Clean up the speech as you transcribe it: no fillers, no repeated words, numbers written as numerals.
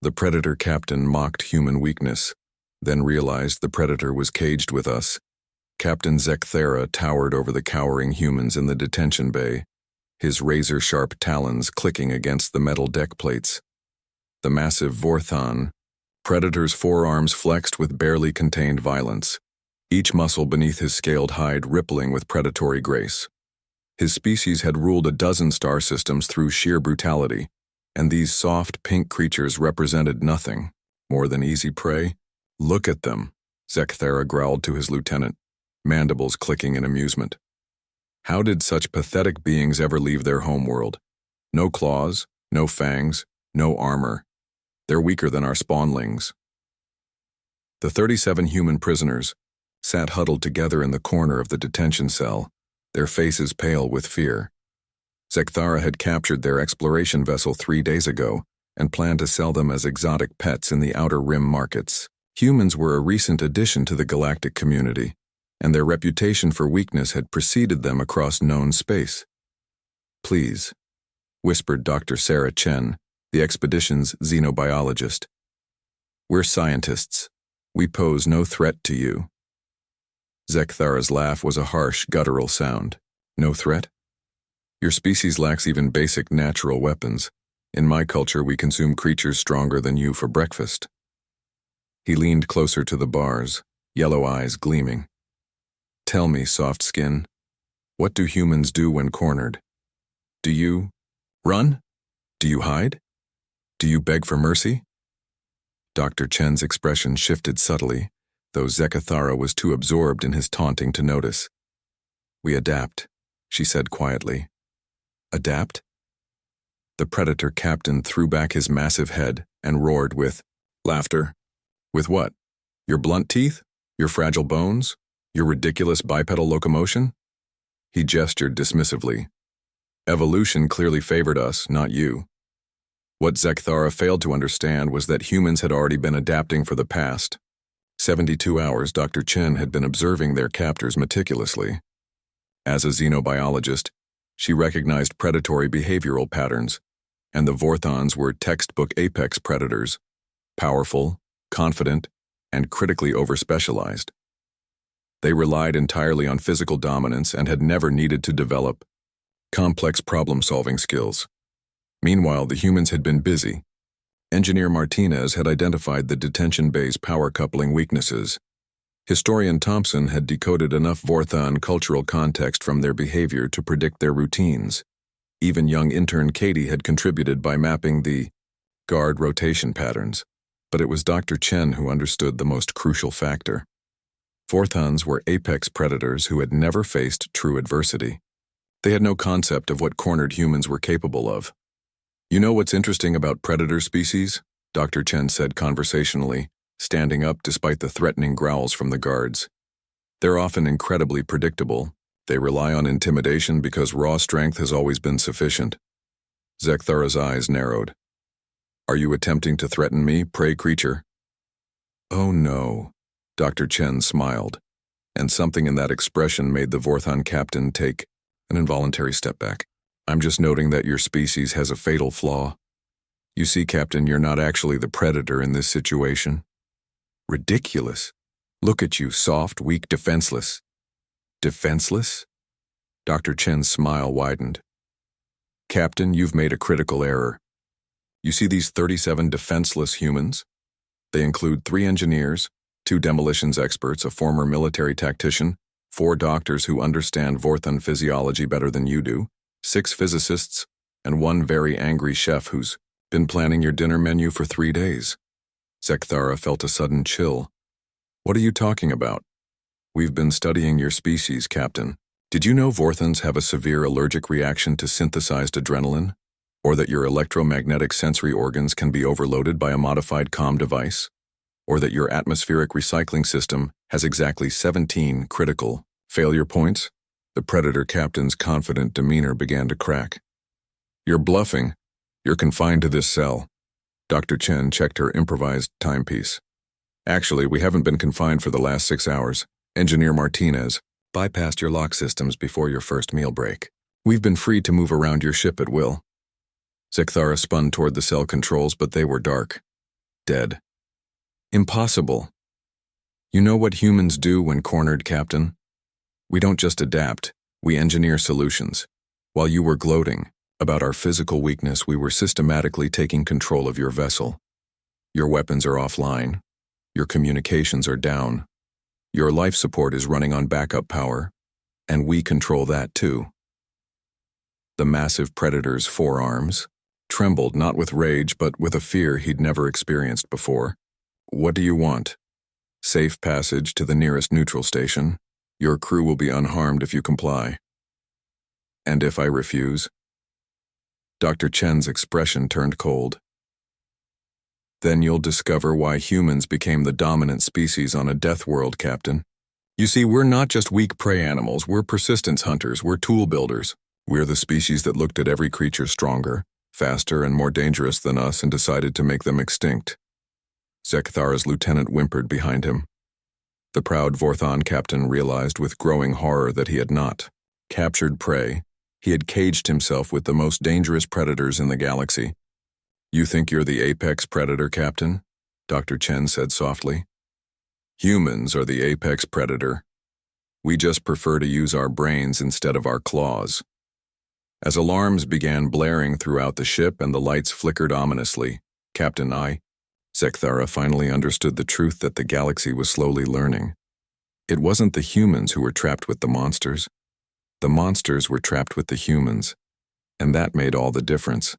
The Predator captain mocked human weakness, then realized the Predator was caged with us. Captain Zekthera towered over the cowering humans in the detention bay, his razor-sharp talons clicking against the metal deck plates. The massive Vorthon, Predator's forearms flexed with barely contained violence, each muscle beneath his scaled hide rippling with predatory grace. His species had ruled a dozen star systems through sheer brutality, and these soft, pink creatures represented nothing more than easy prey. "Look at them," Zekthera growled to his lieutenant, mandibles clicking in amusement. How did such pathetic beings ever leave their homeworld? No claws, no fangs, no armor. They're weaker than our spawnlings. The 37 human prisoners sat huddled together in the corner of the detention cell, their faces pale with fear. Zekthara had captured their exploration vessel 3 days ago and planned to sell them as exotic pets in the Outer Rim markets. Humans were a recent addition to the galactic community, and their reputation for weakness had preceded them across known space. "Please," whispered Dr. Sarah Chen, the expedition's xenobiologist. "We're scientists. We pose no threat to you." Zekthara's laugh was a harsh, guttural sound. "No threat? Your species lacks even basic natural weapons. In my culture, we consume creatures stronger than you for breakfast." He leaned closer to the bars, yellow eyes gleaming. "Tell me, soft skin, what do humans do when cornered? Do you run? Do you hide? Do you beg for mercy?" Dr. Chen's expression shifted subtly, though Zekthara was too absorbed in his taunting to notice. "We adapt," she said quietly. "Adapt?" The Predator captain threw back his massive head and roared with laughter. "With what? Your blunt teeth? Your fragile bones? Your ridiculous bipedal locomotion?" He gestured dismissively. "Evolution clearly favored us, not you." What Zekthara failed to understand was that humans had already been adapting for the past 72 hours. Dr. Chen had been observing their captors meticulously. As a xenobiologist, she recognized predatory behavioral patterns, and the Vorthons were textbook apex predators, powerful, confident, and critically overspecialized. They relied entirely on physical dominance and had never needed to develop complex problem-solving skills. Meanwhile, the humans had been busy. Engineer Martinez had identified the detention bay's power coupling weaknesses. Historian Thompson had decoded enough Vorthon cultural context from their behavior to predict their routines. Even young intern Katie had contributed by mapping the guard rotation patterns. But it was Dr. Chen who understood the most crucial factor. Vorthons were apex predators who had never faced true adversity. They had no concept of what cornered humans were capable of. "You know what's interesting about predator species?" Dr. Chen said conversationally, standing up despite the threatening growls from the guards. "They're often incredibly predictable. They rely on intimidation because raw strength has always been sufficient." Zekthara's eyes narrowed. "Are you attempting to threaten me, prey creature?" "Oh no," Dr. Chen smiled, and something in that expression made the Vorthon captain take an involuntary step back. "I'm just noting that your species has a fatal flaw. You see, Captain, you're not actually the predator in this situation." "Ridiculous. Look at you, soft, weak, defenseless." "Defenseless?" Dr. Chen's smile widened. "Captain, you've made a critical error. You see these 37 defenseless humans? They include 3 engineers, 2 demolitions experts, a former military tactician, 4 doctors who understand Vorthon physiology better than you do, 6 physicists, and 1 very angry chef who's been planning your dinner menu for 3 days. Zekthara felt a sudden chill. "What are you talking about?" "We've been studying your species, Captain. Did you know Vorthons have a severe allergic reaction to synthesized adrenaline? Or that your electromagnetic sensory organs can be overloaded by a modified comm device? Or that your atmospheric recycling system has exactly 17 critical failure points?" The Predator captain's confident demeanor began to crack. "You're bluffing. You're confined to this cell." Dr. Chen checked her improvised timepiece. "Actually, we haven't been confined for the last 6 hours. Engineer Martinez bypassed your lock systems before your first meal break. We've been free to move around your ship at will." Zekthara spun toward the cell controls, but they were dark. Dead. Impossible. You know what humans do when cornered, Captain? We don't just adapt, we engineer solutions. While you were gloating about our physical weakness, we were systematically taking control of your vessel. Your weapons are offline. Your communications are down. Your life support is running on backup power, and we control that too. The massive predator's forearms trembled not with rage but with a fear he'd never experienced before. What do you want? Safe passage to the nearest neutral station. Your crew will be unharmed if you comply. And if I refuse? Dr. Chen's expression turned cold. Then you'll discover why humans became the dominant species on a death world, Captain. You see, we're not just weak prey animals, we're persistence hunters, we're tool builders. We're the species that looked at every creature stronger, faster, and more dangerous than us and decided to make them extinct. Zekthara's lieutenant whimpered behind him. The proud Vorthon captain realized with growing horror that he had not captured prey. He had caged himself with the most dangerous predators in the galaxy. You think you're the apex predator, Captain? Dr. Chen said softly. Humans are the apex predator. We just prefer to use our brains instead of our claws. As alarms began blaring throughout the ship and the lights flickered ominously, Zekthara finally understood the truth that the galaxy was slowly learning. It wasn't the humans who were trapped with the monsters. The monsters were trapped with the humans, and that made all the difference.